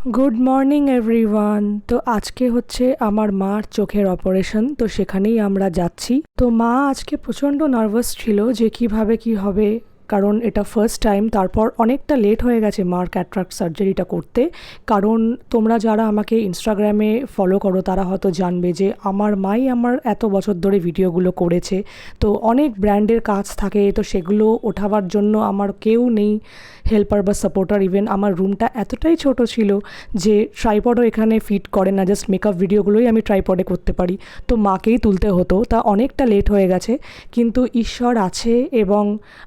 Good morning everyone. তো আজকে হচ্ছে আমার মার চোখের অপারেশন, তো সেখানেই আমরা যাচ্ছি। তো মা আজকে প্রচণ্ড নার্ভাস ছিল যে কিভাবে কি হবে, কারণ এটা ফার্স্ট টাইম। তারপর অনেকটা লেট হয়ে গেছে মার ক্যাটরাক্ট সার্জারিটা করতে। কারণ তোমরা যারা আমাকে ইনস্টাগ্রামে ফলো করো তারা হয়তো জানবে যে আমার মাই আমার এত বছর ধরে ভিডিওগুলো করেছে। তো অনেক ব্র্যান্ডের কাজ থাকে, তো সেগুলো ওঠাবার জন্য আমার কেউ নেই হেল্পার বা সাপোর্টার। ইভেন আমার রুমটা এতটাই ছোট ছিল যে ট্রাইপডও এখানে ফিট করে না, জাস্ট মেকআপ ভিডিওগুলোই আমি ট্রাইপডে করতে পারি। তো মাকেই তুলতে হতো, তা অনেকটা লেট হয়ে গেছে। কিন্তু ঈশ্বর আছে এবং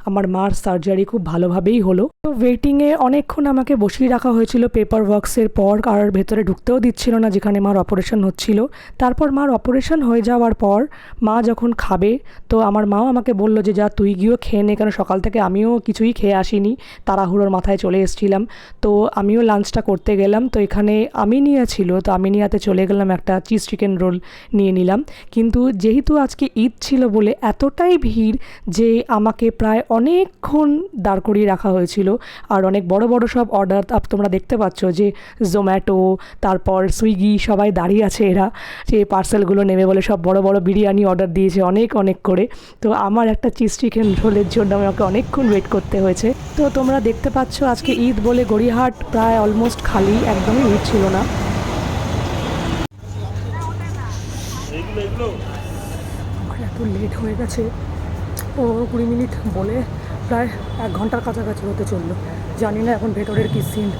আমার মার সার্জারি খুব ভালোভাবেই হলো। তো ওয়েটিংয়ে অনেকক্ষণ আমাকে বসিয়ে রাখা হয়েছিল পেপার ওয়ার্কসের পর, আর ভেতরে ঢুকতেও দিচ্ছিল না যেখানে মার অপারেশন হচ্ছিল। তারপর মার অপারেশন হয়ে যাওয়ার পর মা যখন খাবে, তো আমার মাও আমাকে বলল যে যা তুই গিয়েও খেয়ে নে, কেন সকাল থেকে আমিও কিছুই খেয়ে আসিনি, তাড়াহুড়োর মাথায় চলে এসেছিলাম। তো আমিও লাঞ্চটা করতে গেলাম। তো এখানে আমিনিয়া ছিল, তো আমিনিয়াতে চলে গেলাম, একটা চিজ চিকেন রোল নিয়ে নিলাম। কিন্তু যেহেতু আজকে ঈদ ছিল বলে এতটাই ভিড় যে আমাকে প্রায় অনেকক্ষণ দাঁড় করিয়ে রাখা হয়েছিল। আর অনেক বড় বড় সব অর্ডার তোমরা দেখতে পাচ্ছ যে জোম্যাটো, তারপর সুইগি, সবাই দাঁড়িয়ে আছে এরা যে পার্সেলগুলো নেবে বলে। সব বড় বড় বিরিয়ানি অর্ডার দিয়েছে অনেক অনেক করে। তো আমার একটা চিজ চিকেন রোলের জন্য আমাকে অনেকক্ষণ ওয়েট করতে হয়েছে। তো তোমরা দেখতে পাচ্ছ আজকে ঈদ বলে গড়িয়াহাট প্রায় অলমোস্ট খালি, একদমই ভিড় ছিল না। আমার এত লেট হয়ে গেছে, 15-20 মিনিট বলে প্রায় 1 ঘন্টার কাছাকাছি হতে চললো। জানি না এখন ভেতরের কি সিন।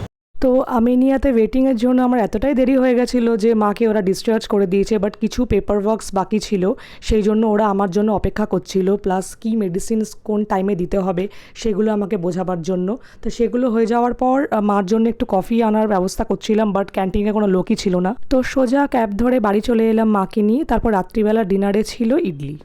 তো আমিনিয়াতে ওয়েটিংয়ের জন্য আমার এতটাই দেরি হয়ে গেছিলো যে মাকে ওরা ডিসচার্জ করে দিয়েছে, বাট কিছু পেপার ওয়ার্কস বাকি ছিল, সেই জন্য ওরা আমার জন্য অপেক্ষা করছিল। প্লাস কি মেডিসিনস কোন টাইমে দিতে হবে সেগুলো আমাকে বোঝাবার জন্য। তো সেগুলো হয়ে যাওয়ার পর মার জন্য একটু কফি আনার ব্যবস্থা করছিলাম, বাট ক্যান্টিনে কোনো লোকই ছিল না। তো সোজা ক্যাব ধরে বাড়ি চলে এলাম মাকে নিয়ে। তারপর রাত্রিবেলা ডিনারে ছিল ইডলি।